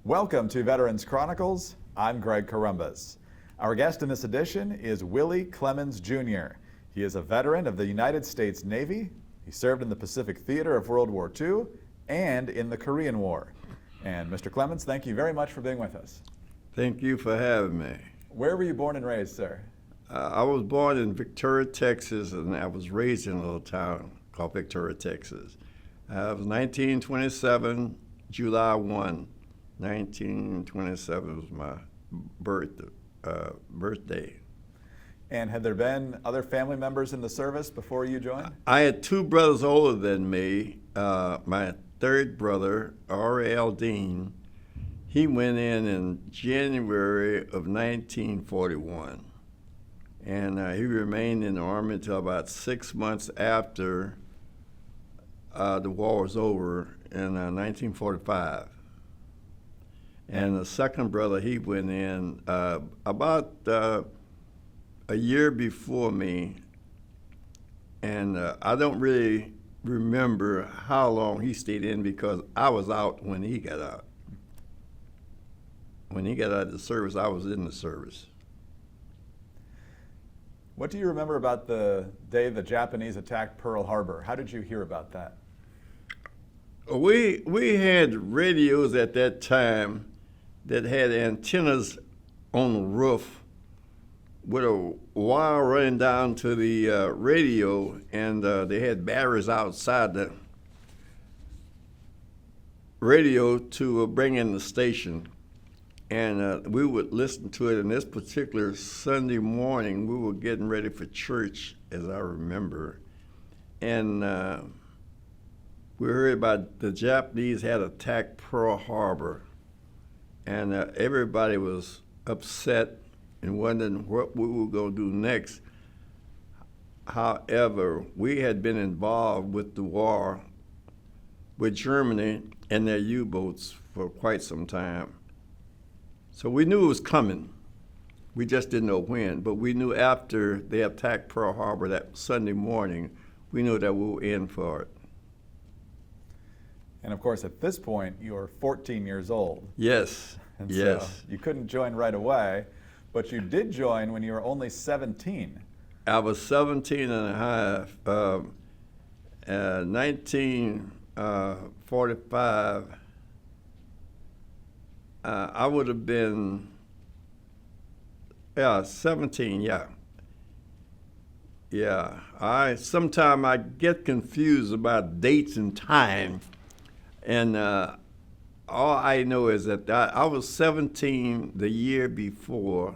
Welcome to Veterans Chronicles. I'm Greg Corumbus. Our guest in this edition is Willie Clemons Jr. He is a veteran of the United States Navy. He served in the Pacific Theater of World War II and in the Korean War. And Mr. Clemons, thank you very much for being with us. Thank you for having me. Where were you born and raised, sir? I was born in Victoria, Texas, and I was raised in a little town called Victoria, Texas. I was 1927, July 1. 1927 was my birthday. And had there been other family members in the service before you joined? I had two brothers older than me. My third brother, R.L. Dean, he went in January of 1941. And he remained in the Army until about 6 months after the war was over in 1945. And the second brother, he went in about a year before me. And I don't really remember how long he stayed in because I was out when he got out. When he got out of the service, I was in the service. What do you remember about the day the Japanese attacked Pearl Harbor? How did you hear about that? We had radios at that time that had antennas on the roof with a wire running down to the radio, and they had batteries outside the radio to bring in the station. And we would listen to it. And this particular Sunday morning, we were getting ready for church, as I remember. And we heard about the Japanese had attacked Pearl Harbor. And everybody was upset and wondering what we were going to do next. However, we had been involved with the war with Germany and their U-boats for quite some time. So we knew it was coming. We just didn't know when. But we knew after they attacked Pearl Harbor that Sunday morning, we knew that we were in for it. And of course, at this point, you were 14 years old. Yes, And yes. So you couldn't join right away, but you did join when you were only 17. I was 17 and a half. 1945, I would have been, 17, yeah. Yeah, sometimes I get confused about dates and time. And all I know is that I was 17 the year before,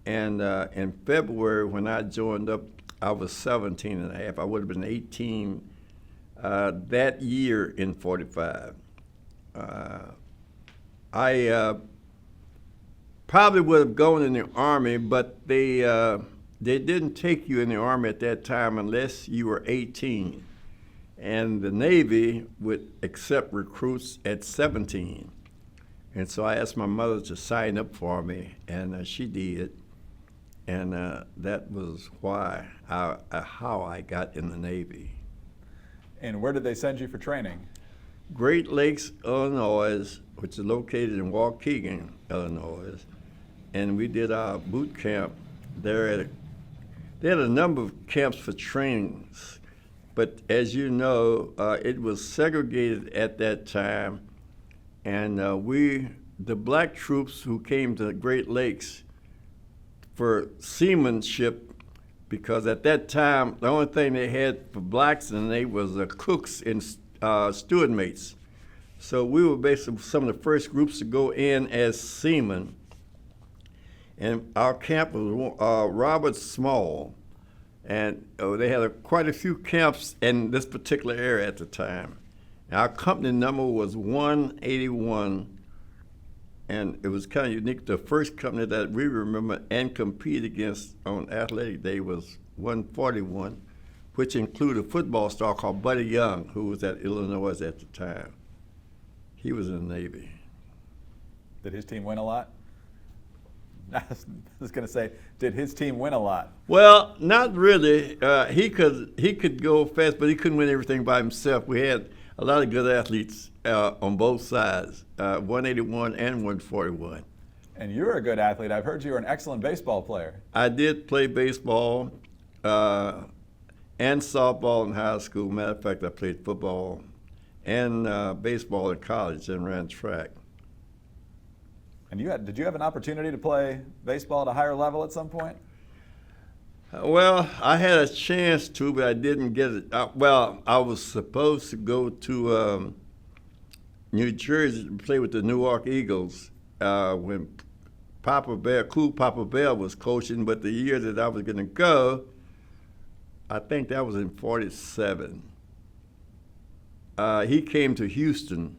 and in February when I joined up, I was 17 and a half. I would have been 18 that year in 45. I probably would have gone in the Army, but they didn't take you in the Army at that time unless you were 18. And the Navy would accept recruits at 17. And so I asked my mother to sign up for me, and she did. And that was how I got in the Navy. And where did they send you for training? Great Lakes, Illinois, which is located in Waukegan, Illinois. And we did our boot camp there. They had a number of camps for trainings. But as you know, it was segregated at that time, and the black troops who came to the Great Lakes for seamanship, because at that time, the only thing they had for blacks in they was cooks and steward mates. So we were basically some of the first groups to go in as seamen. And our camp was Robert Small. And they had quite a few camps in this particular area at the time. Our company number was 181, and it was kind of unique. The first company that we remember and compete against on Athletic Day was 141, which included a football star called Buddy Young, who was at Illinois at the time. He was in the Navy. Did his team win a lot? I was going to say, did his team win a lot? Well, not really. He could go fast, but he couldn't win everything by himself. We had a lot of good athletes on both sides, 181 and 141. And you're a good athlete. I've heard you were an excellent baseball player. I did play baseball and softball in high school. Matter of fact, I played football and baseball in college and ran track. And did you have an opportunity to play baseball at a higher level at some point? Well, I had a chance to, but I didn't get it. I was supposed to go to New Jersey to play with the Newark Eagles when Papa Bear was coaching, but the year that I was going to go, I think that was in '47. He came to Houston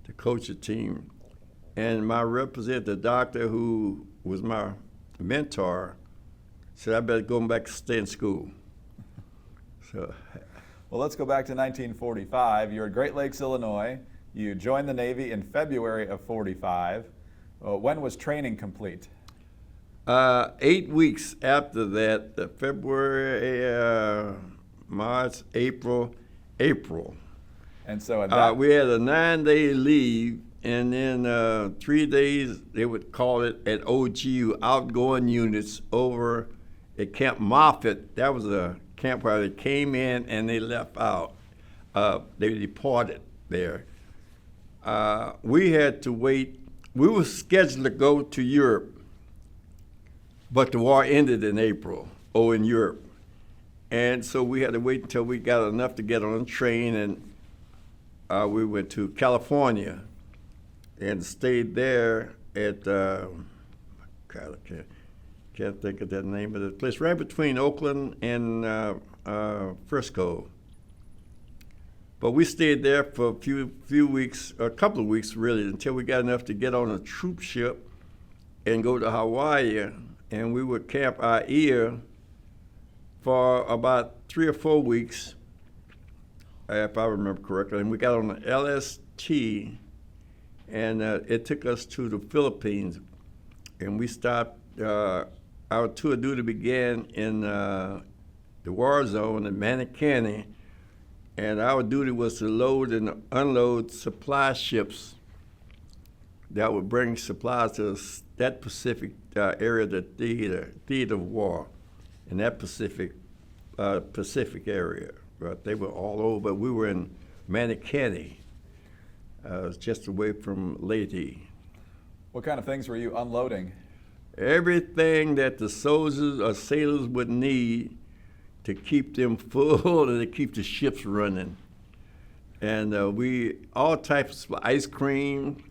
to coach a team, and my representative, the doctor who was my mentor, said I better go back to stay in school. So, well, let's go back to 1945. You're at Great Lakes, Illinois. You joined the Navy in February of '45. When was training complete? 8 weeks after that, February, March, April. And so at that we had a 9-day leave, and then 3 days, they would call it at OGU, outgoing units over at Camp Moffett. That was a camp where they came in and they left out. They departed there. We had to wait. We were scheduled to go to Europe, but the war ended in April, in Europe. And so we had to wait until we got enough to get on a train, and we went to California and stayed there at, God, I can't think of the name of the place, right between Oakland and Frisco. But we stayed there for a few weeks, a couple of weeks really, until we got enough to get on a troop ship and go to Hawaii. And we would camp our ear for about 3 or 4 weeks, if I remember correctly. And we got on the LST, and it took us to the Philippines. And we stopped, our tour of duty began in the war zone in Manakani. And our duty was to load and unload supply ships that would bring supplies to that Pacific area, the theater of war, in that Pacific area. But they were all over, but we were in Manakani, just away from Leyte. What kind of things were you unloading? Everything that the soldiers or sailors would need to keep them full and to keep the ships running. And all types of ice cream,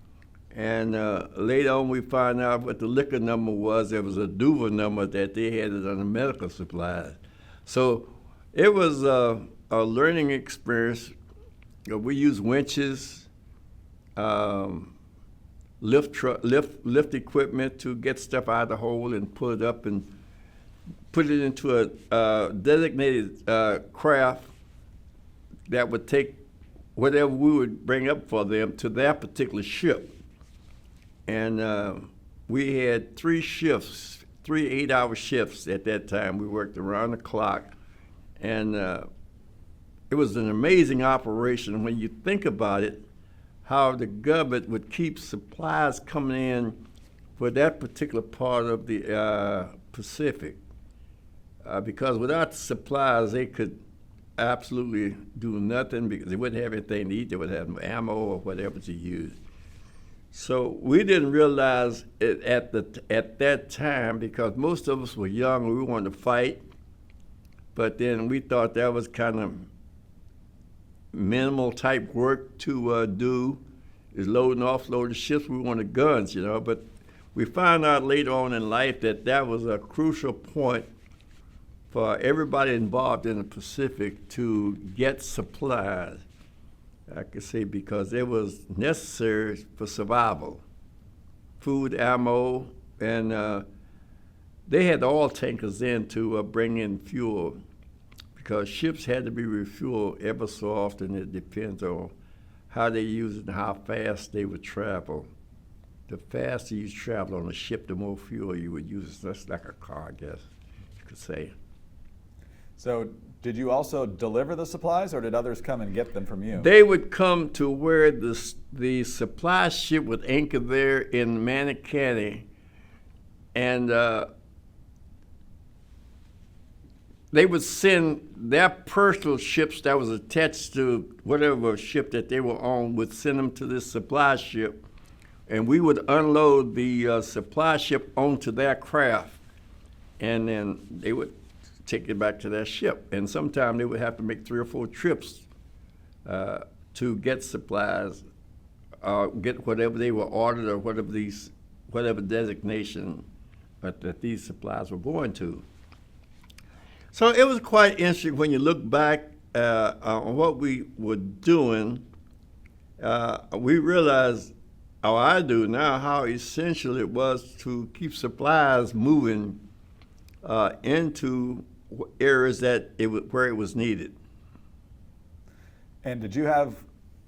and later on we found out what the liquor number was. There was a Duva number that they had on the medical supplies. So it was a learning experience. We used winches, lift equipment to get stuff out of the hole and pull it up and put it into a designated craft that would take whatever we would bring up for them to that particular ship. And we had 3 shifts, 3 8-hour shifts at that time. We worked around the clock. And it was an amazing operation when you think about it, how the government would keep supplies coming in for that particular part of the Pacific. Because without supplies, they could absolutely do nothing because they wouldn't have anything to eat. They would have no ammo or whatever to use. So we didn't realize it at that time because most of us were young and we wanted to fight. But then we thought that was kind of minimal type work to do, is load and offload the ships. We wanted guns, But we found out later on in life that that was a crucial point for everybody involved in the Pacific to get supplies, I could say, because it was necessary for survival. Food, ammo, and they had the oil tankers in to bring in fuel because ships had to be refueled ever so often. It depends on how they use it and how fast they would travel. The faster you travel on a ship, the more fuel you would use. That's like a car, I guess you could say. So did you also deliver the supplies, or did others come and get them from you? They would come to where the supply ship would anchor there in Manatee, and they would send their personal ships that was attached to whatever ship that they were on, would send them to this supply ship, and we would unload the supply ship onto their craft, and then they would take it back to their ship. And sometimes they would have to make 3 or 4 trips to get supplies, get whatever they were ordered or whatever designation that these supplies were going to. So it was quite interesting when you look back on what we were doing. We realized, or I do now, how essential it was to keep supplies moving into areas where it was needed. And did you have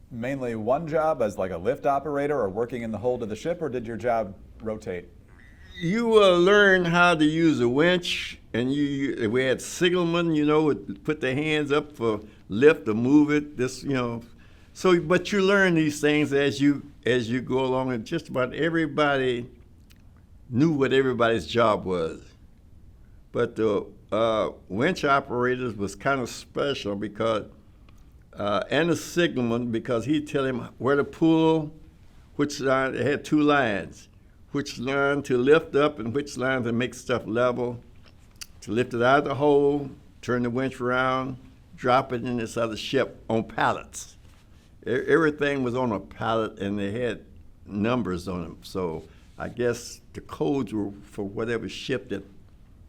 mainly one job as like a lift operator or working in the hold of the ship, or did your job rotate? You learn how to use a winch, and we had signalmen, would put their hands up for lift or move it. So, but you learn these things as you go along, and just about everybody knew what everybody's job was. But the winch operators was kind of special because, and the signalman, because he'd tell him where to pull, which line. It had 2 lines. Which line to lift up and which line to make stuff level, to lift it out of the hole, turn the winch around, drop it in this other ship on pallets. Everything was on a pallet, and they had numbers on them. So I guess the codes were for whatever ship that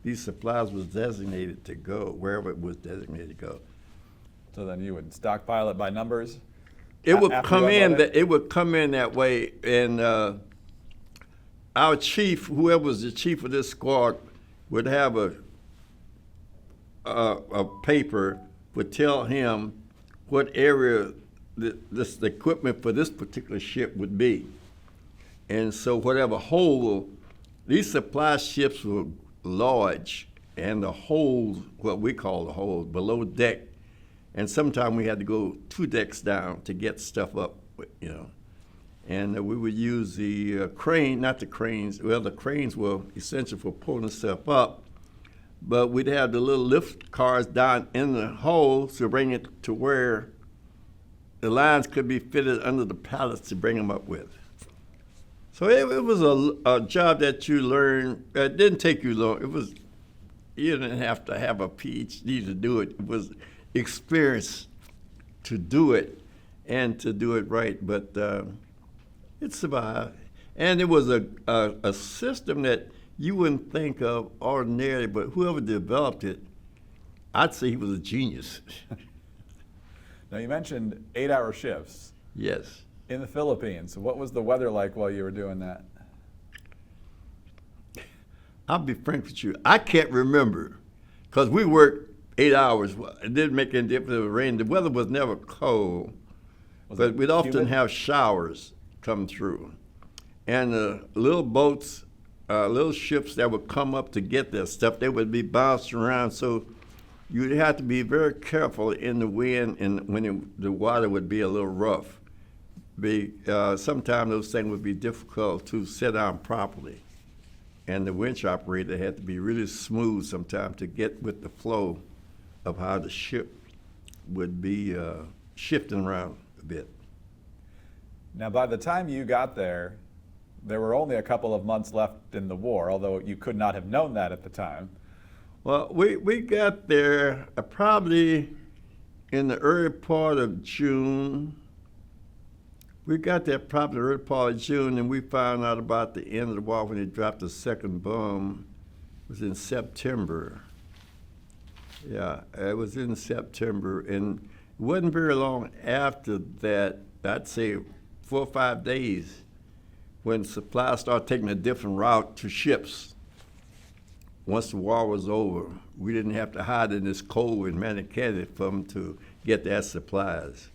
these supplies was designated to go, wherever it was designated to go. So then you would stockpile it by numbers? It would come in that way, and our chief, whoever was the chief of this squad, would have a paper, would tell him what area the equipment for this particular ship would be. And so whatever hole, these supply ships were large, and the holes, what we call the holes, below deck, and sometimes we had to go 2 decks down to get stuff up, And we would use the crane, not the cranes. Well, the cranes were essential for pulling stuff up, but we'd have the little lift cars down in the hole to bring it to where the lines could be fitted under the pallets to bring them up with. So it was a job that you learned. It didn't take you long. You didn't have to have a PhD to do it. It was experience to do it and to do it right. But it survived. And it was a system that you wouldn't think of ordinarily, but whoever developed it, I'd say he was a genius. Now, you mentioned 8-hour shifts. Yes. In the Philippines. What was the weather like while you were doing that? I'll be frank with you. I can't remember, because we worked 8 hours. It didn't make any difference if it was rain. The weather was never cold, but we'd often have showers come through. And the little boats, little ships that would come up to get their stuff, they would be bouncing around. So you'd have to be very careful in the wind and when the water would be a little rough. Sometimes those things would be difficult to set down properly. And the winch operator had to be really smooth sometimes to get with the flow of how the ship would be shifting around a bit. Now, by the time you got there, there were only a couple of months left in the war, although you could not have known that at the time. Well, we got there probably in the early part of June. We got there probably the early part of June, and we found out about the end of the war when they dropped the second bomb. It was in September. Yeah, it was in September, and it wasn't very long after that, I'd say 4 or 5 days, when supplies started taking a different route to ships. Once the war was over, we didn't have to hide in this cold in Manatee for them to get their supplies.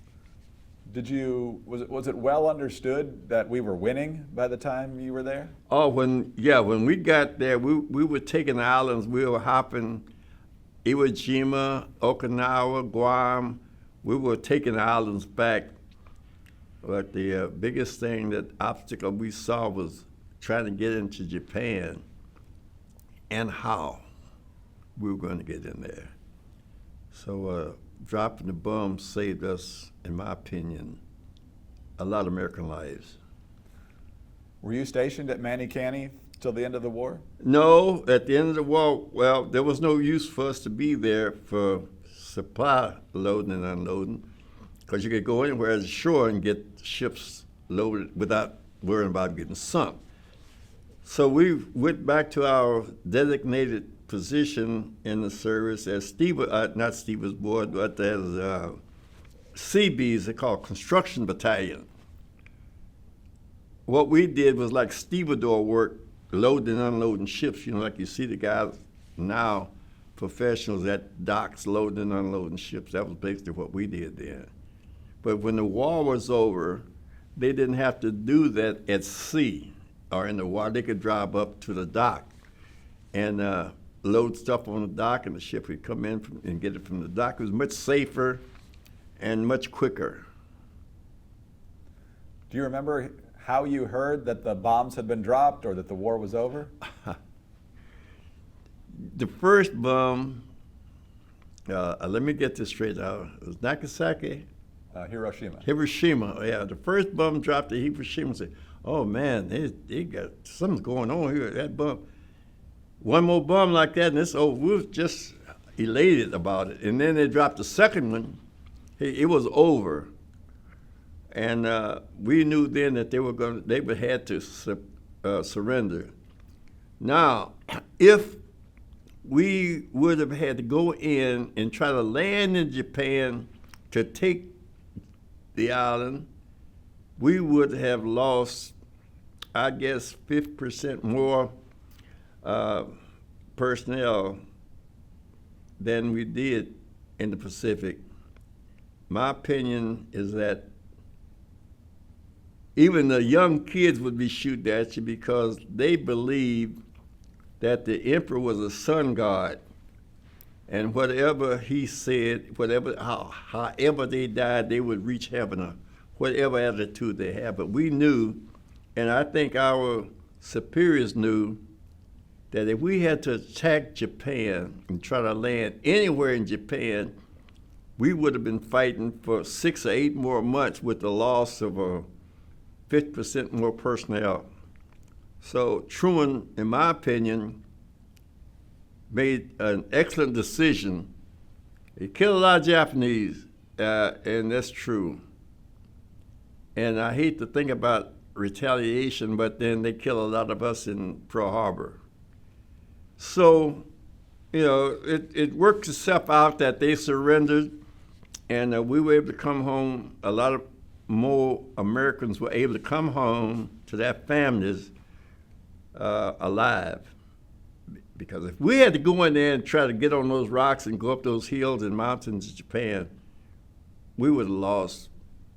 Was it well understood that we were winning by the time you were there? Oh, when we got there, we were taking islands. We were hopping Iwo Jima, Okinawa, Guam. We were taking the islands back, but the biggest thing, that obstacle we saw, was trying to get into Japan, and how we were going to get in there. So dropping the bomb saved us, in my opinion, a lot of American lives. Were you stationed at Manicanny till the end of the war? No, at the end of the war, well, there was no use for us to be there for supply loading and unloading, because you could go anywhere at the shore and get ships loaded without worrying about getting sunk. So we went back to our designated position in the service as not Steve's Board, but as CBs, they're called Construction Battalion. What we did was like stevedore work, loading and unloading ships, like you see the guys now, professionals at docks loading and unloading ships. That was basically what we did then. But when the war was over, they didn't have to do that at sea or in the water. They could drive up to the dock and load stuff on the dock, and the ship would come in and get it from the dock. It was much safer and much quicker. Do you remember how you heard that the bombs had been dropped or that the war was over? The first bomb, let me get this straight out. It was Nagasaki? Hiroshima. Hiroshima, yeah. The first bomb dropped at Hiroshima. Said, "Oh man, they got something's going on here." That bomb, one more bomb like that, and it's over. We were just elated about it. And then they dropped the second one. It was over, and we knew then that they would had to surrender. Now, if we would have had to go in and try to land in Japan to take the island, we would have lost, I guess, 50% more personnel than we did in the Pacific. My opinion is that even the young kids would be shooting at you because they believed that the emperor was a sun god, and whatever he said, however they died, they would reach heaven, or whatever attitude they had. But we knew, and I think our superiors knew, that if we had to attack Japan and try to land anywhere in Japan, we would have been fighting for 6 or 8 more months with the loss of 50% more personnel. So Truman, in my opinion, made an excellent decision. He killed a lot of Japanese, and that's true. And I hate to think about retaliation, but then they killed a lot of us in Pearl Harbor. So, it worked itself out that they surrendered, and we were able to come home. A lot of more Americans were able to come home to their families alive. Because if we had to go in there and try to get on those rocks and go up those hills and mountains of Japan, we would have lost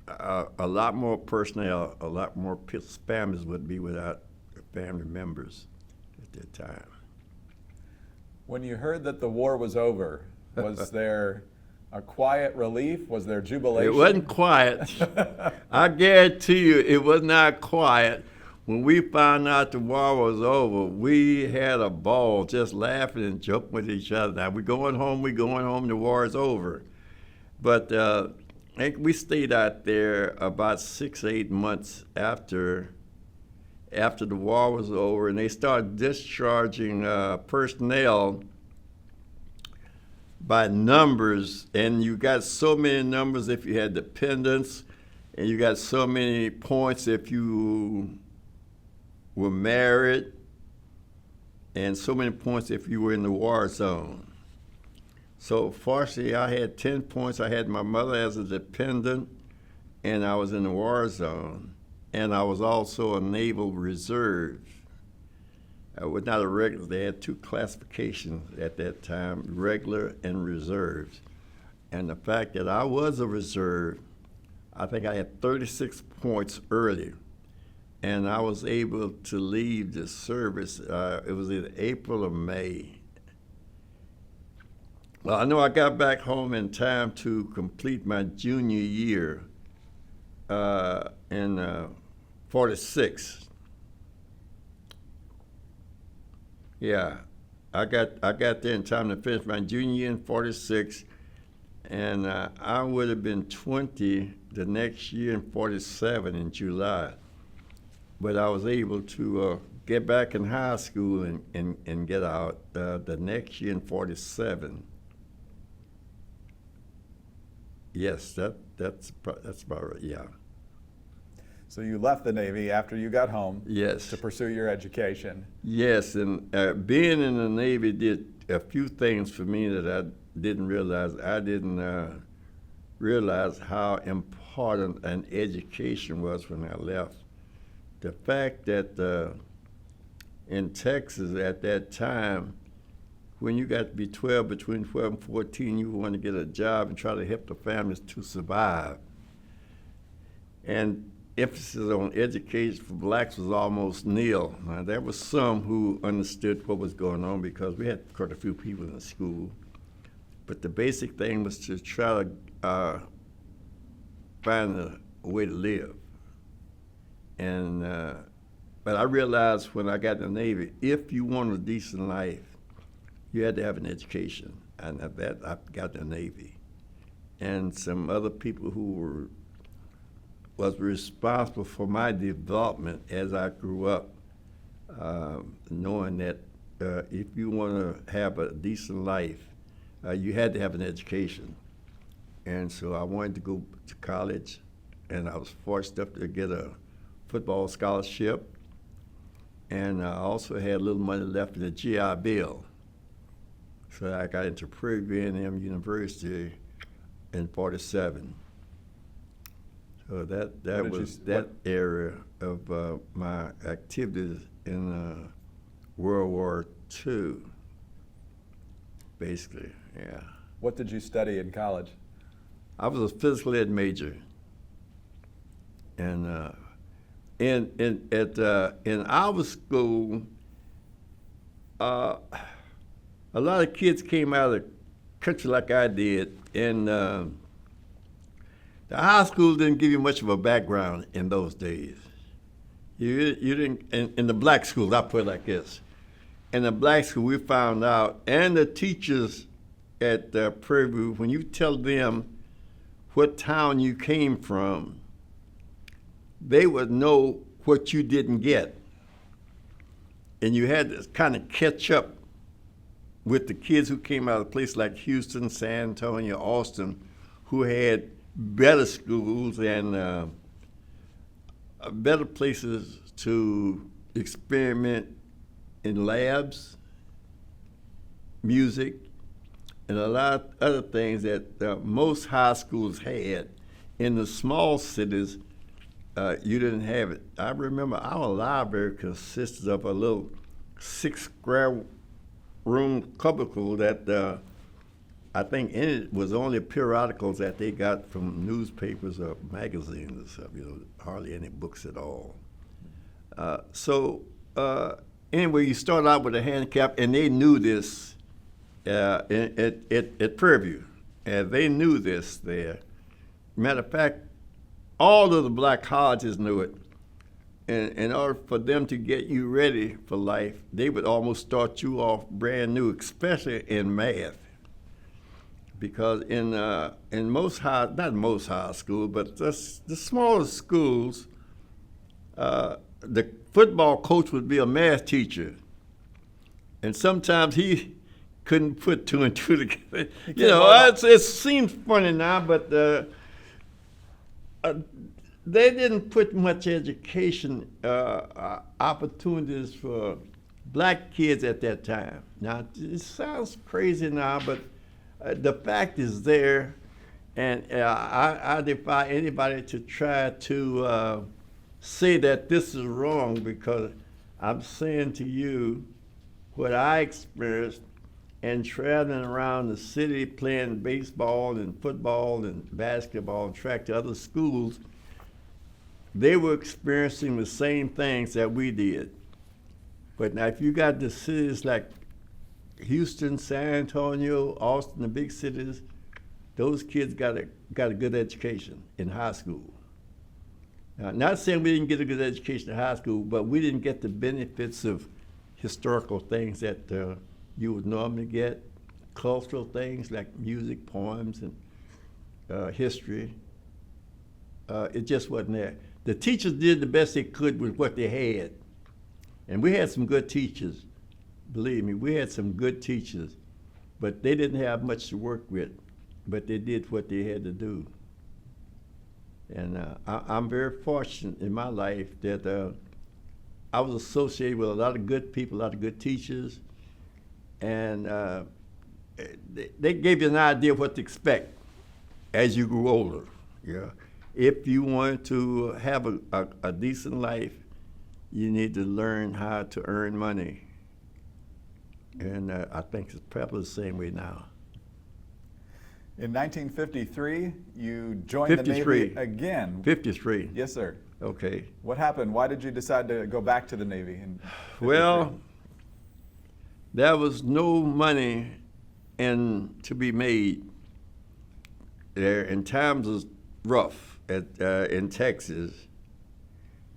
a lot more personnel, a lot more families would be without family members at that time. When you heard that the war was over, was there a quiet relief? Was there jubilation? It wasn't quiet. I guarantee you it was not quiet. When we found out the war was over, we had a ball just laughing and joking with each other. Now, we're going home, the war is over. But we stayed out there about 6 or 8 months after the war was over, and they started discharging personnel by numbers, and you got so many numbers if you had dependents, and you got so many points if you were married, and so many points if you were in the war zone. So fortunately, I had 10 points. I had my mother as a dependent, and I was in the war zone. And I was also a Naval Reserve. I was not a regular. They had 2 classifications at that time, regular and reserves. And the fact that I was a reserve, I think I had 36 points early. And I was able to leave the service. It was in April or May. Well, I know I got back home in time to complete my junior year in 46. Yeah, I got there in time to finish my junior year in 46, and I would have been 20 the next year in 47 in July. But I was able to get back in high school and get out the next year in 47. Yes, that's about right. Yeah. So you left the Navy after you got home Yes. to pursue your education. Yes, and being in the Navy did a few things for me that I didn't realize. I didn't realize how important an education was when I left. The fact that in Texas at that time, when you got to be 12, between 12 and 14, you want to get a job and try to help the families to survive. And emphasis on education for blacks was almost nil. Now, there were some who understood what was going on because we had quite a few people in the school. But the basic thing was to try to find a way to live. And but I realized when I got in the Navy, if you want a decent life, you had to have an education. And at that, I got in the Navy. And some other people who was responsible for my development as I grew up, knowing that if you want to have a decent life, you had to have an education. And so I wanted to go to college, and I was fortunate to get a football scholarship, and I also had a little money left in the GI Bill. So I got into Prairie View A&M University in 47. So that was that area of my activities in World War II, basically, yeah. What did you study in college? I was a physical ed major, and in our school, a lot of kids came out of the country like I did, and the high school didn't give you much of a background in those days. You didn't in the black schools. I put it like this: in the black school, we found out, and the teachers at Prairie View, when you tell them what town you came from, they would know what you didn't get. And you had to kind of catch up with the kids who came out of places like Houston, San Antonio, Austin, who had better schools and better places to experiment in labs, music, and a lot of other things that most high schools had. In the small cities, you didn't have it. I remember our library consisted of a little 6 square room cubicle that I think in it was only periodicals that they got from newspapers or magazines or something, hardly any books at all. Anyway, you start out with a handicap, and they knew this at Prairie View, and they knew this there. Matter of fact, all of the black colleges knew it. And in order for them to get you ready for life, they would almost start you off brand new, especially in math. Because in most not most high schools, but the smaller schools, the football coach would be a math teacher. And sometimes he couldn't put 2 and 2 together. You know, it seems funny now, but they didn't put much education opportunities for black kids at that time. Now, it sounds crazy now, but the fact is there, and I defy anybody to try to say that this is wrong, because I'm saying to you what I experienced and traveling around the city playing baseball and football and basketball and track to other schools. They were experiencing the same things that we did. But now if you got the cities like Houston, San Antonio, Austin, the big cities, those kids got a good education in high school. Not saying we didn't get a good education in high school, but we didn't get the benefits of historical things that you would normally get, cultural things like music, poems, and history. It just wasn't there. The teachers did the best they could with what they had. And we had some good teachers. Believe me, we had some good teachers, but they didn't have much to work with, but they did what they had to do. And I'm very fortunate in my life that I was associated with a lot of good people, a lot of good teachers, and they gave you an idea of what to expect as you grew older. Yeah. If you want to have a decent life, you need to learn how to earn money. And I think it's probably the same way now. In 1953, you joined 53. the Navy again. 53. Yes, sir. Okay. What happened? Why did you decide to go back to the Navy? Well, there was no money to be made there, and times was rough in Texas.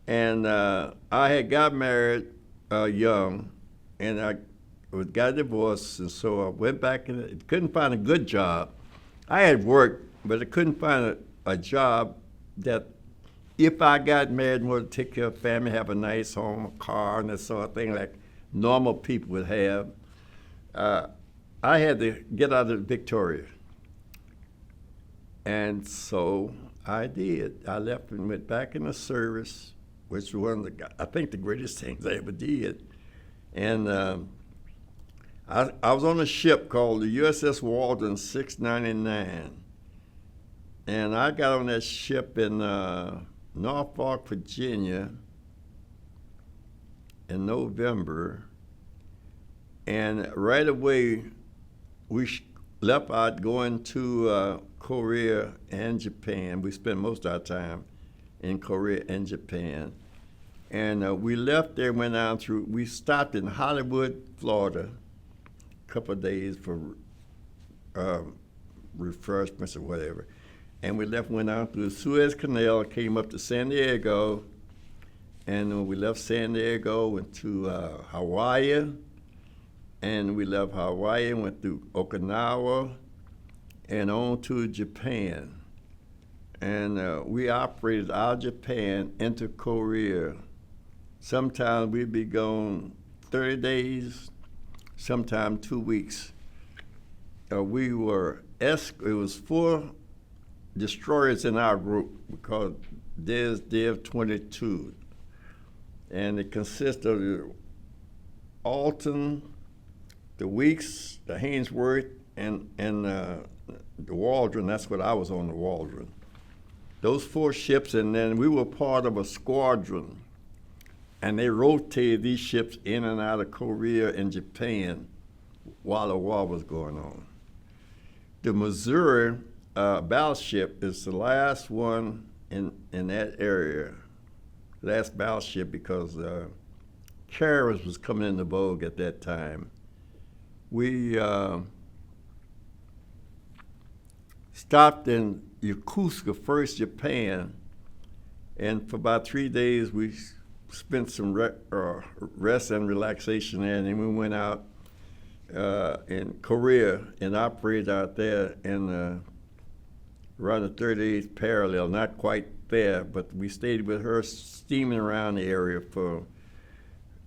And I had got married young, and I got divorced, and so I went back and couldn't find a good job. I had worked, but I couldn't find a job that if I got married and wanted to take care of family, have a nice home, a car, and that sort of thing like normal people would have, I had to get out of Victoria. And so I did. I left and went back in the service, which was one of I think the greatest things I ever did. And I was on a ship called the USS Waldron 699. And I got on that ship in Norfolk, Virginia in November. And right away, we left out going to Korea and Japan. We spent most of our time in Korea and Japan. And we left there, went down through, we stopped in Hollywood, Florida, a couple of days for refreshments or whatever. And we left, went down through the Suez Canal, came up to San Diego. And when we left San Diego, went to Hawaii. And we left Hawaii, went through Okinawa, and on to Japan. And we operated out of Japan into Korea. Sometimes we'd be gone 30 days, sometimes 2 weeks. We were, it was 4 destroyers in our group. We called Dev 22. And it consists of the Alton, the Weeks, the Hainsworth, and the Waldron. That's what I was on, the Waldron. Those 4 ships, and then we were part of a squadron. And they rotated these ships in and out of Korea and Japan while the war was going on. The Missouri battleship is the last one in that area, last battleship, because carriers was coming into vogue at that time. We stopped in Yokosuka, first Japan, and for about 3 days we spent some rest and relaxation there, and then we went out in Korea and operated out there in around the 38th parallel, not quite there, but we stayed with her steaming around the area for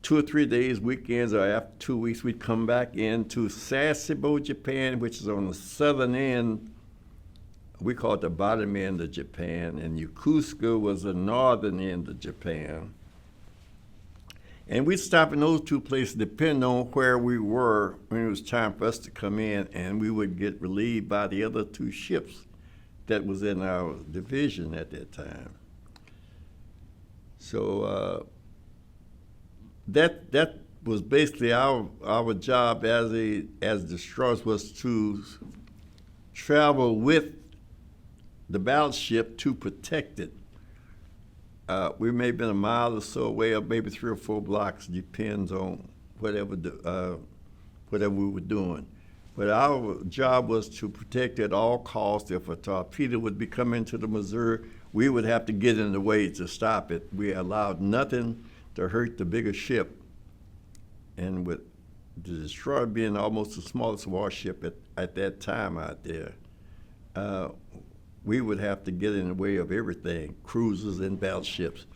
2 or 3 days, weekends, or after 2 weeks, we'd come back into Sasebo, Japan, which is on the southern end. We call it the bottom end of Japan, and Yokosuka was the northern end of Japan. And we'd stop in those 2 places depending on where we were when it was time for us to come in, and we would get relieved by the other 2 ships that was in our division at that time. So that was basically our job as destroyers, was to travel with the battleship to protect it. We may have been a mile or so away, or maybe 3 or 4 blocks, depends on whatever whatever we were doing. But our job was to protect at all costs. If a torpedo would be coming to the Missouri, we would have to get in the way to stop it. We allowed nothing to hurt the bigger ship. And with the destroyer being almost the smallest warship at that time out there, we would have to get in the way of everything, cruisers and battleships.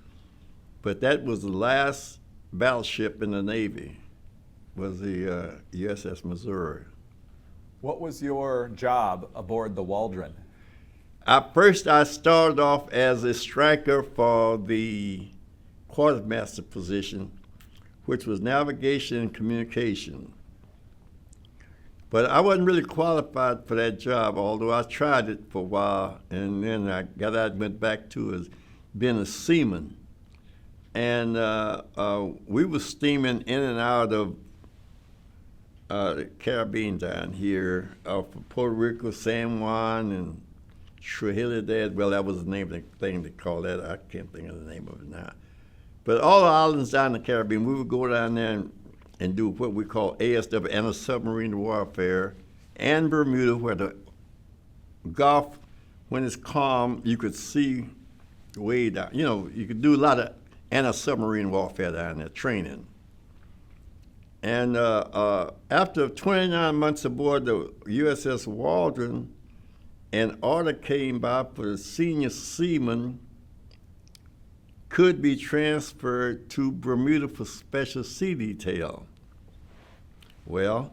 But that was the last battleship in the Navy, was the USS Missouri. What was your job aboard the Waldron? First, I started off as a striker for the quartermaster position, which was navigation and communication. But I wasn't really qualified for that job, although I tried it for a while, and then I got out and went back to as being a seaman. And we were steaming in and out of the Caribbean down here, from Puerto Rico, San Juan, and Trinidad. Well, that was the name of the thing they called that. I can't think of the name of it now. But all the islands down in the Caribbean, we would go down there and do what we call ASW, anti-submarine warfare, and Bermuda, where the Gulf, when it's calm, you could see way down. You know, you could do a lot of anti-submarine warfare down there, training. And after 29 months aboard the USS Waldron, an order came by for the senior seaman could be transferred to Bermuda for special sea detail. Well,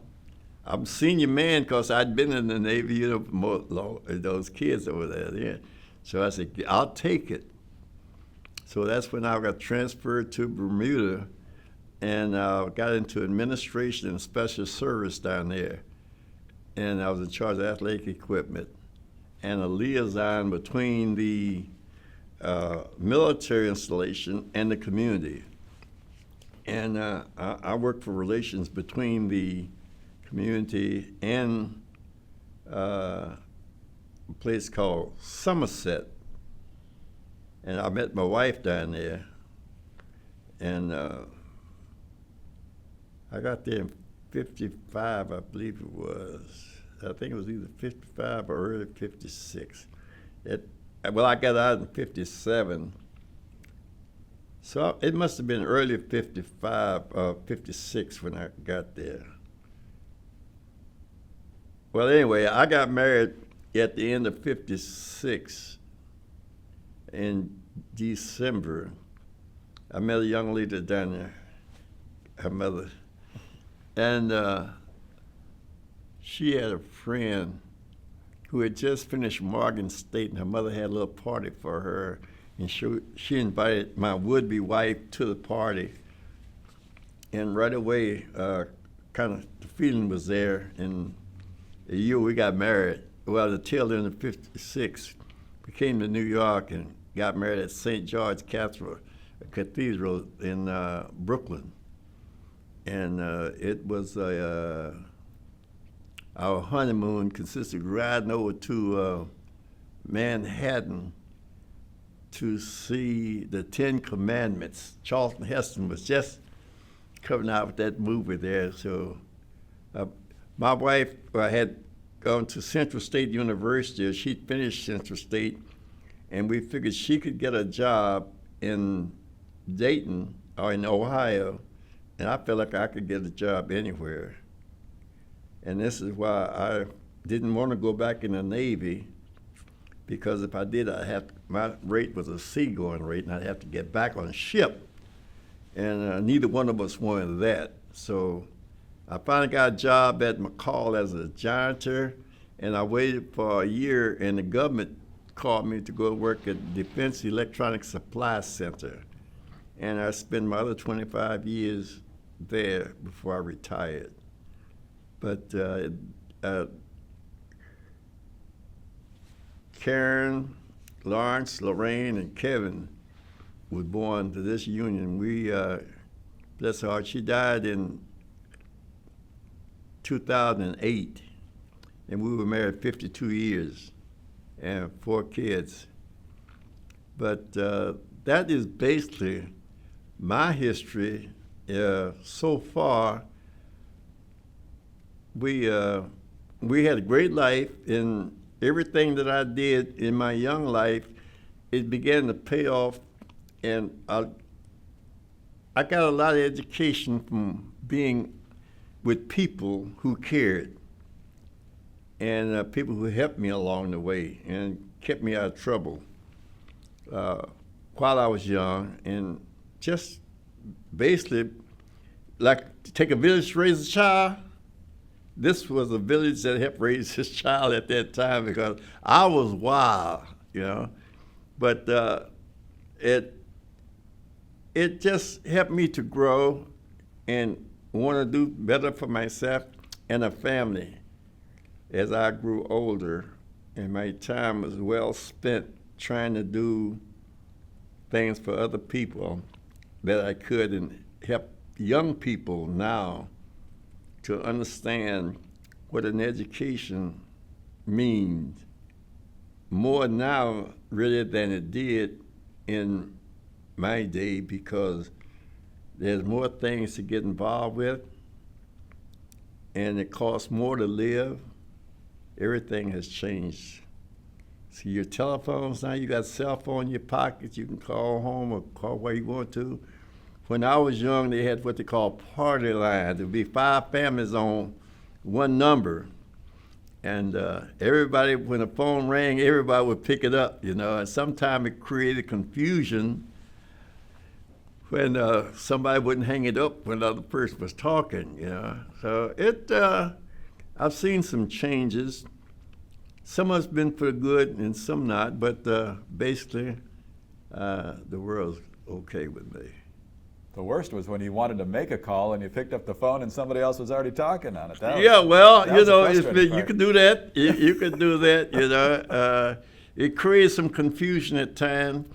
I'm senior man because I'd been in the Navy, you know, those kids over there. Yeah. So I said, I'll take it. So that's when I got transferred to Bermuda, and got into administration and special service down there. And I was in charge of athletic equipment and a liaison between the military installation and the community. And I worked for relations between the community and a place called Somerset. And I met my wife down there. And I got there in 55, I believe it was. I think it was either 55 or early 56. Well, I got out in 57. So it must have been early 55, 56 when I got there. Well, anyway, I got married at the end of 56 in December. I met a young lady down there, her mother. And she had a friend who had just finished Morgan State, and her mother had a little party for her. And she invited my would-be wife to the party. And right away, kind of the feeling was there. And the year we got married, well, the tail end of 56, we came to New York and got married at St. George Cathedral in Brooklyn. And it was our honeymoon consisted of riding over to Manhattan to see the Ten Commandments. Charlton Heston was just coming out with that movie there. So my wife had gone to Central State University. She'd finished Central State, and we figured she could get a job in Dayton or in Ohio. And I felt like I could get a job anywhere. And this is why I didn't want to go back in the Navy, because if I did, my rate was a seagoing rate, and I'd have to get back on a ship. And neither one of us wanted that. So I finally got a job at McCall as a janitor, and I waited for a year, and the government called me to go work at Defense Electronic Supply Center. And I spent my other 25 years there before I retired. But Karen, Lawrence, Lorraine, and Kevin was born to this union. We, bless her heart, she died in 2008, and we were married 52 years and 4 kids. But that is basically my history so far. we had a great life, and everything that I did in my young life, it began to pay off, and I got a lot of education from being with people who cared, and people who helped me along the way and kept me out of trouble while I was young, and just basically, like, to take a village to raise a child. This was a village that helped raise his child at that time, because I was wild, you know. But it just helped me to grow and want to do better for myself and a family as I grew older, and my time was well spent trying to do things for other people that I could, and help young people now to understand what an education means more now really than it did in my day, because there's more things to get involved with, and it costs more to live. Everything has changed. See, your telephones now, you got a cell phone in your pocket, you can call home or call where you want to. When I was young, they had what they call party line. There'd be 5 families on one number. And everybody, when the phone rang, everybody would pick it up, you know. And sometimes it created confusion when somebody wouldn't hang it up when the other person was talking, you know. So I've seen some changes. Some of it's been for good and some not, but basically the world's okay with me. The worst was when you wanted to make a call and you picked up the phone and somebody else was already talking on it. Yeah, well, you know, frustrating you can do that. You can do that, you know. It creates some confusion at times,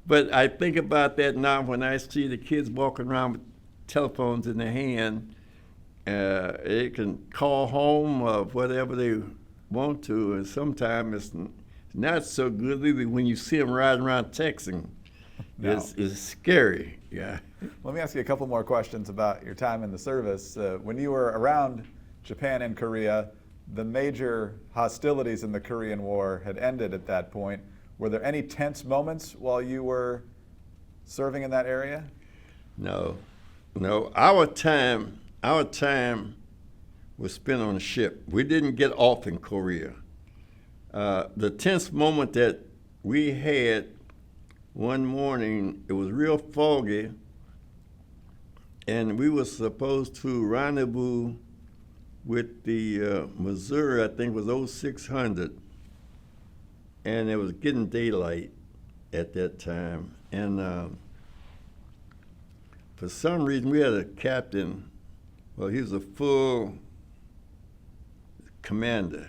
but I think about that now when I see the kids walking around with telephones in their hand. They can call home or whatever they want to, and sometimes it's not so good either when you see them riding around texting. No. It's scary, yeah. Let me ask you a couple more questions about your time in the service. When you were around Japan and Korea, the major hostilities in the Korean War had ended at that point. Were there any tense moments while you were serving in that area? No. Our time was spent on a ship. We didn't get off in Korea. The tense moment that we had one morning, it was real foggy, and we were supposed to rendezvous with the Missouri, I think it was 0600, and it was getting daylight at that time. And for some reason, we had a captain. Well, he was a full commander,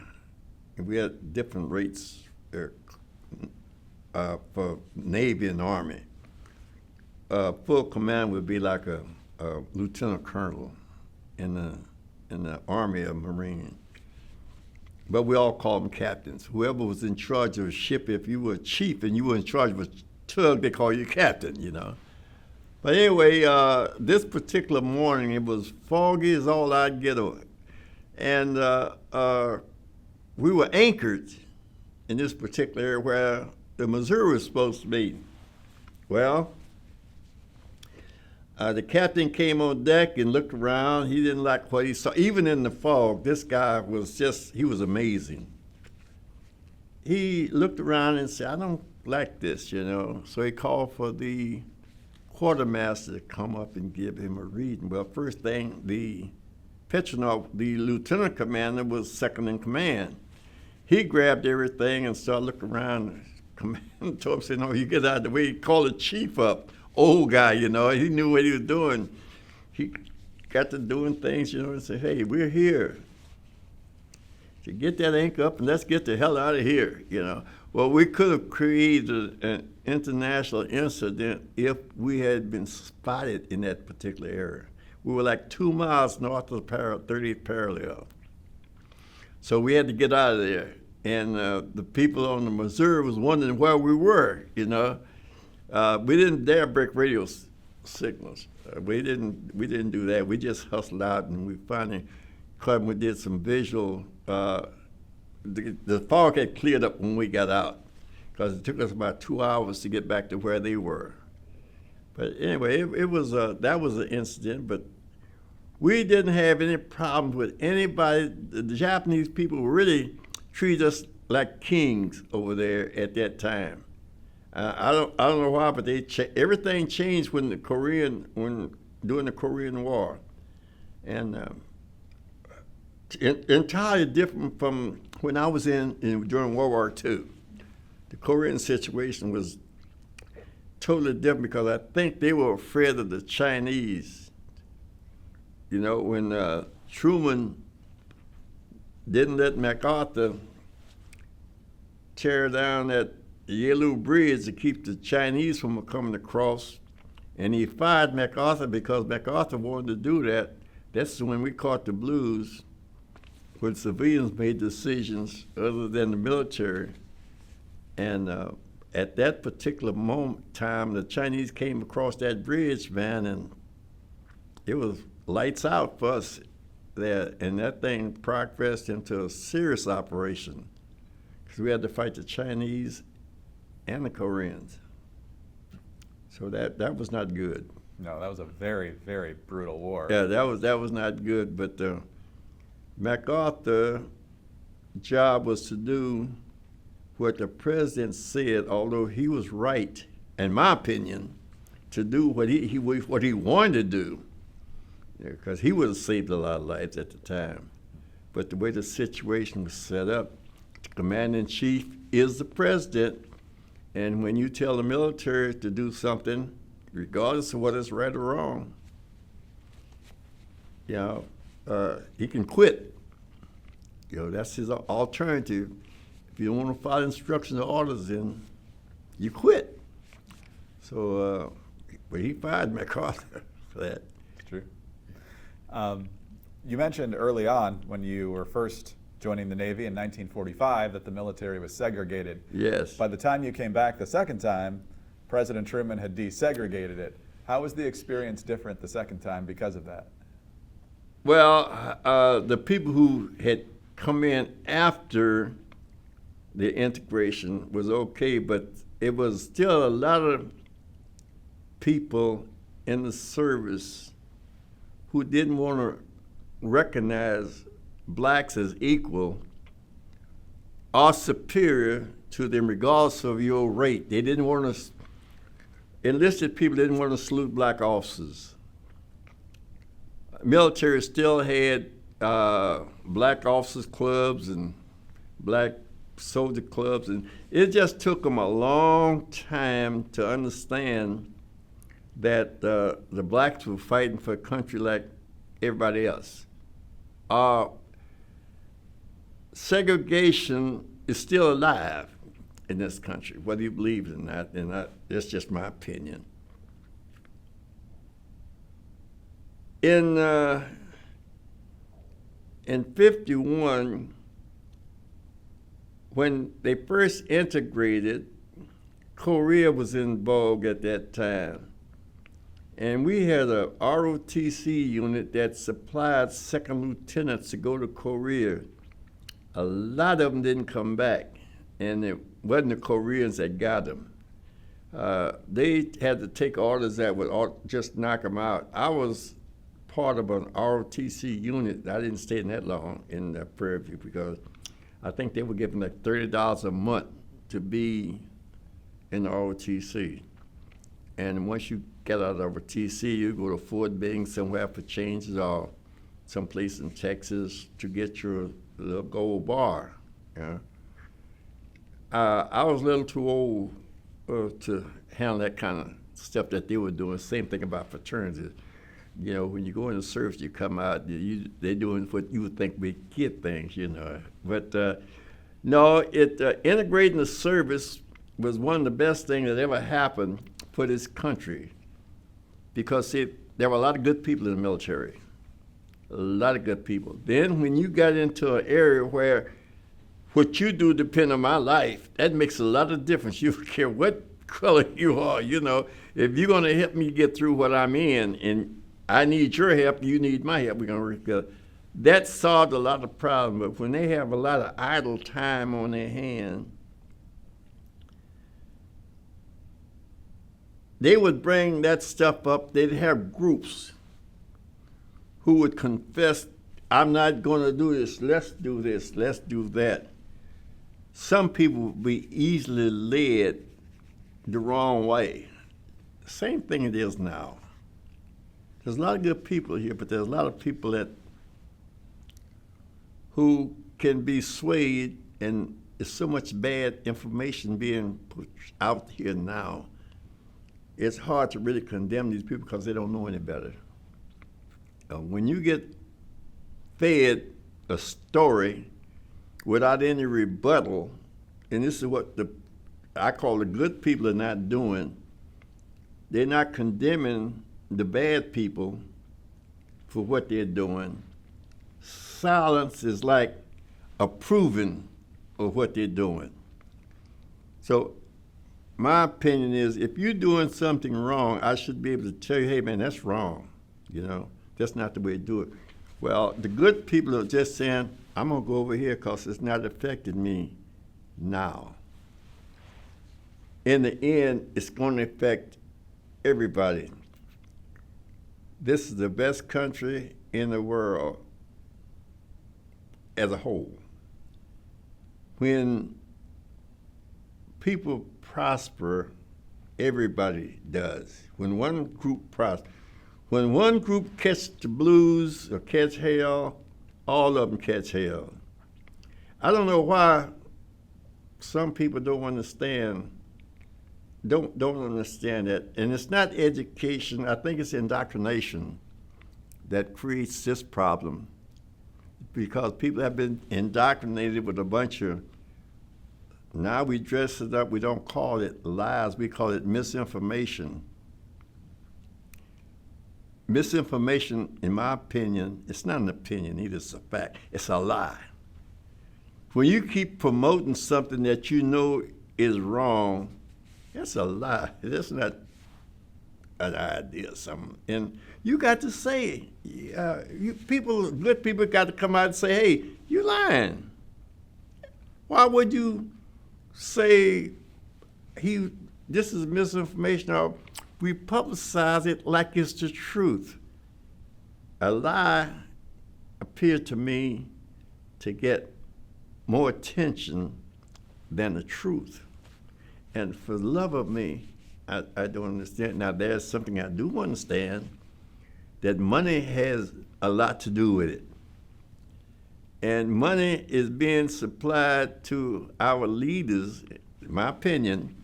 and we had different rates for Navy and Army. Full command would be like a lieutenant colonel in the Army or Marine. But we all called them captains. Whoever was in charge of a ship, if you were a chief and you were in charge of a tug, they call you captain, you know. But anyway, this particular morning, it was foggy as all I'd get on. And we were anchored in this particular area where the Missouri was supposed to be. Well, the captain came on deck and looked around. He didn't like what he saw. Even in the fog, this guy he was amazing. He looked around and said, I don't like this, you know. So he called for the quartermaster to come up and give him a reading. Well, first thing, the Petronov, the lieutenant commander, was second in command. He grabbed everything and started looking around. Command told him, said, no, you get out of the way. He called the chief up, old guy, you know. He knew what he was doing. He got to doing things, you know, and said, hey, we're here. So get that anchor up and let's get the hell out of here, you know. Well, we could have created an international incident if we had been spotted in that particular area. We were like 2 miles north of the 30th parallel. So we had to get out of there. And the people on the Missouri was wondering where we were, you know. We didn't dare break radio signals. We didn't do that. We just hustled out, and we finally Clemons, we did some visual. The fog had cleared up when we got out, because it took us about 2 hours to get back to where they were. But anyway, it was that was an incident. But we didn't have any problems with anybody. The Japanese people really treated us like kings over there at that time. I don't know why, but everything changed during the Korean War, and entirely different from when I was during World War II. The Korean situation was totally different because I think they were afraid of the Chinese. You know, when Truman didn't let MacArthur tear down that Yalu Bridge to keep the Chinese from coming across, and he fired MacArthur because MacArthur wanted to do that. That's when we caught the blues, when civilians made decisions other than the military. And at that particular time, the Chinese came across that bridge, man, and it was lights out for us there. And that thing progressed into a serious operation, because we had to fight the Chinese and the Koreans. So that was not good. No, that was a very, very brutal war. Yeah, that was not good. But MacArthur's job was to do what the president said, although he was right, in my opinion, to do what he wanted to do, because he would have saved a lot of lives at the time. But the way the situation was set up, the commander-in-chief is the president, and when you tell the military to do something, regardless of whether it's right or wrong, he can quit. That's his alternative. If you don't want to follow instructions or orders, then you quit. So, but he fired MacArthur for that. True. You mentioned early on, when you were first joining the Navy in 1945, that the military was segregated. Yes. By the time you came back the second time, President Truman had desegregated it. How was the experience different the second time because of that? Well, the people who had come in after the integration was okay, but it was still a lot of people in the service who didn't want to recognize blacks as equal or superior to them regardless of your rate. They didn't want to, enlisted people didn't want to salute black officers. Military still had black officers clubs and black soldier clubs, and it just took them a long time to understand that the blacks were fighting for a country like everybody else. Segregation is still alive in this country, whether you believe it or not, and that's just my opinion. In 51, when they first integrated, Korea was in vogue at that time. And we had a ROTC unit that supplied second lieutenants to go to Korea. A lot of them didn't come back, and it wasn't the Koreans that got them. They had to take orders that would just knock them out. I was part of an ROTC unit. I didn't stay in that long in Prairie View because I think they were giving like $30 a month to be in the ROTC. And once you get out of ROTC, you go to Fort Bing somewhere for changes or someplace in Texas to get your little gold bar. I was a little too old to handle that kind of stuff that they were doing. Same thing about fraternities. When you go in the service, you come out, they're doing what you would think we kid things, But no, integrating the service was one of the best things that ever happened for this country, because there were a lot of good people in the military, a lot of good people. Then when you got into an area where what you do depends on my life, that makes a lot of difference. You don't care what color you are, If you're going to help me get through what I'm in, and I need your help, you need my help, we're going to work together. that solved a lot of problems. But when they have a lot of idle time on their hand, they would bring that stuff up. They'd have groups who would confess, I'm not going to do this, let's do this, let's do that. Some people would be easily led the wrong way. Same thing it is now. There's a lot of good people here, but there's a lot of people who can be swayed, and there's so much bad information being put out here now. It's hard to really condemn these people because they don't know any better. When you get fed a story without any rebuttal, and this is what I call the good people are not doing, they're not condemning the bad people for what they're doing. Silence is like approving of what they're doing. So my opinion is, if you're doing something wrong, I should be able to tell you, hey man, that's wrong. That's not the way to do it. Well, the good people are just saying, I'm gonna go over here because it's not affecting me now. In the end, it's gonna affect everybody. This is the best country in the world as a whole. When people prosper, everybody does. When one group prospers, when one group catch the blues or catch hell, all of them catch hell. I don't know why some people don't understand that. And it's not education, I think it's indoctrination that creates this problem. Because people have been indoctrinated with a bunch of, now we dress it up, we don't call it lies, we call it misinformation. Misinformation, in my opinion, it's not an opinion either, it's a fact, it's a lie. When you keep promoting something that you know is wrong, that's a lie. That's not an idea or something. And you got to say, good people got to come out and say, hey, you lying. Why would you say this is misinformation, or we publicize it like it's the truth? A lie appeared to me to get more attention than the truth. And for the love of me, I don't understand. Now, there's something I do understand, that money has a lot to do with it. And money is being supplied to our leaders, in my opinion,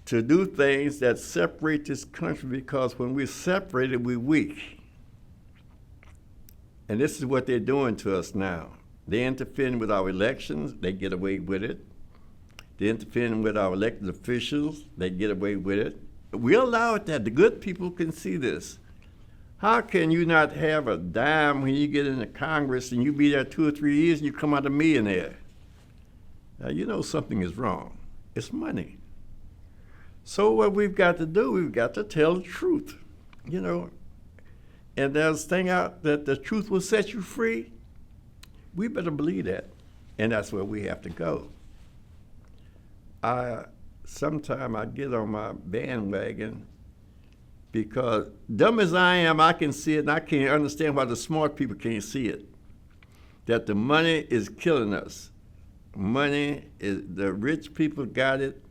to do things that separate this country, because when we're separated, we're weak. And this is what they're doing to us now. They're interfering with our elections, they get away with it. They're interfering with our elected officials, they get away with it. We allow it that the good people can see this. How can you not have a dime when you get into Congress and you be there 2 or 3 years and you come out a millionaire? Now, you know something is wrong. It's money. So what we've got to do, we've got to tell the truth, And there's a thing out that the truth will set you free. We better believe that. And that's where we have to go. Sometimes I get on my bandwagon because, dumb as I am, I can see it, and I can't understand why the smart people can't see it. That the money is killing us. Money is, the rich people got it.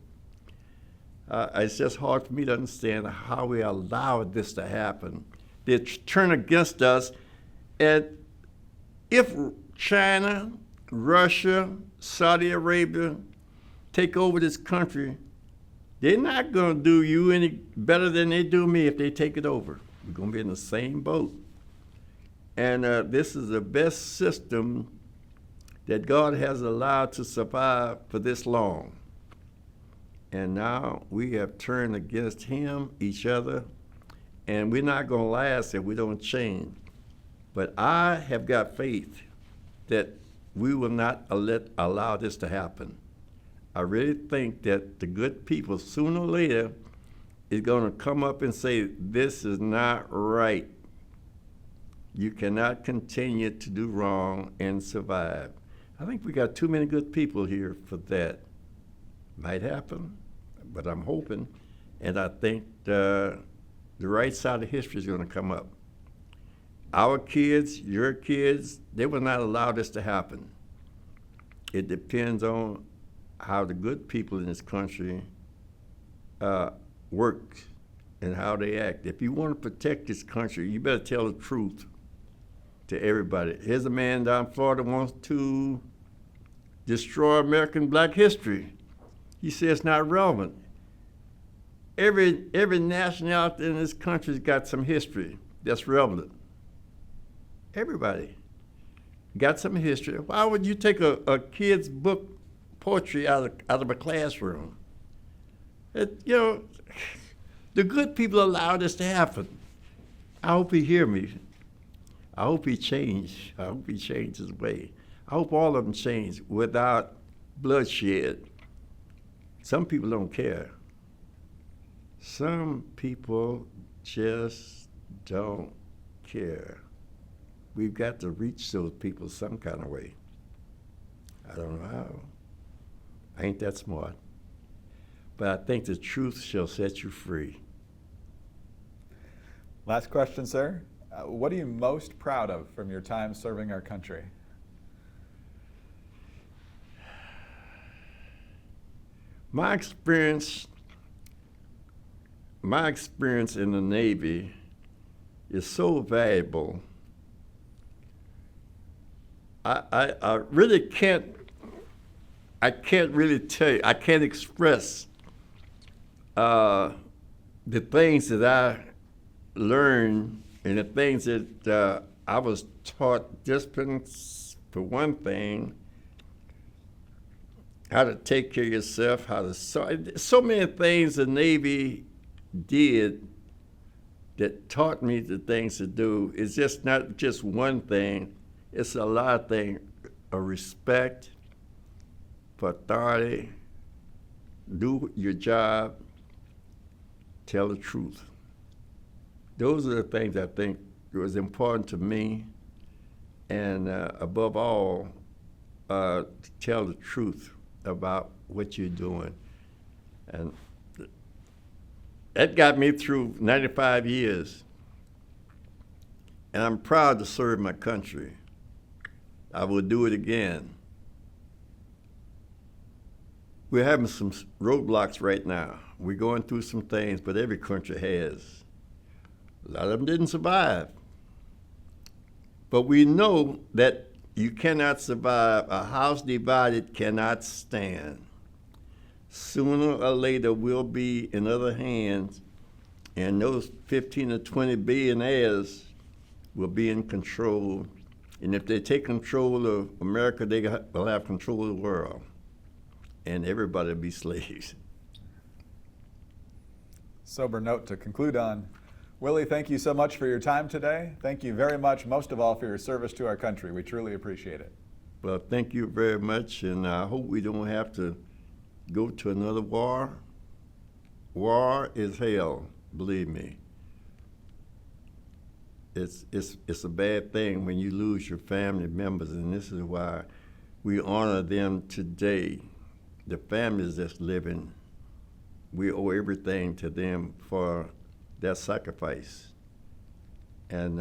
It's just hard for me to understand how we allowed this to happen. They turn against us, and if China, Russia, Saudi Arabia take over this country, they're not going to do you any better than they do me if they take it over. We're going to be in the same boat. And this is the best system that God has allowed to survive for this long. And now we have turned against him, each other, and we're not going to last if we don't change. But I have got faith that we will not allow this to happen. I really think that the good people, sooner or later, is going to come up and say, this is not right. You cannot continue to do wrong and survive. I think we got too many good people here for that. Might happen, but I'm hoping, and I think the right side of history is going to come up. Our kids, your kids, they will not allow this to happen. It depends on how the good people in this country work and how they act. If you want to protect this country, you better tell the truth to everybody. Here's a man down in Florida wants to destroy American Black history. He says it's not relevant. Every nationality in this country's got some history that's relevant. Everybody got some history. Why would you take a kid's book poetry out of a classroom? The good people allow this to happen. I hope he hear me. I hope he change. I hope he change his way. I hope all of them change without bloodshed. Some people don't care. Some people just don't care. We've got to reach those people some kind of way. I don't know how. I ain't that smart. But I think the truth shall set you free. Last question, sir. What are you most proud of from your time serving our country? My experience in the Navy is so valuable. I really can't really tell you, I can't express the things that I learned and the things that I was taught. Discipline, for one thing, how to take care of yourself, so many things the Navy did that taught me the things to do. It's just not just one thing, it's a lot of things. A respect for authority, do your job, tell the truth. Those are the things I think was important to me, and above all, to tell the truth about what you're doing. And that got me through 95 years. And I'm proud to serve my country. I will do it again. We're having some roadblocks right now. We're going through some things, but every country has. A lot of them didn't survive. But we know that you cannot survive. A house divided cannot stand. Sooner or later, we'll be in other hands, and those 15 or 20 billionaires will be in control. And if they take control of America, they will have control of the world, and everybody will be slaves. Sober note to conclude on. Willie, thank you so much for your time today. Thank you very much, most of all, for your service to our country. We truly appreciate it. Well, thank you very much, and I hope we don't have to go to another war. War is hell, believe me. It's a bad thing when you lose your family members, and this is why we honor them today. The families that's living, we owe everything to them for their sacrifice. And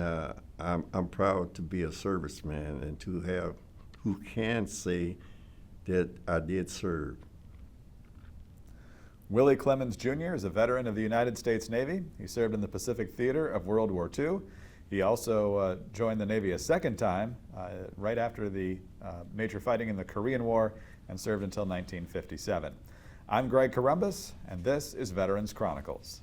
I'm proud to be a serviceman and to have who can say that I did serve. Willie Clemons Jr. is a veteran of the United States Navy. He served in the Pacific Theater of World War II. He also joined the Navy a second time, right after the major fighting in the Korean War, and served until 1957. I'm Greg Corumbus, and this is Veterans Chronicles.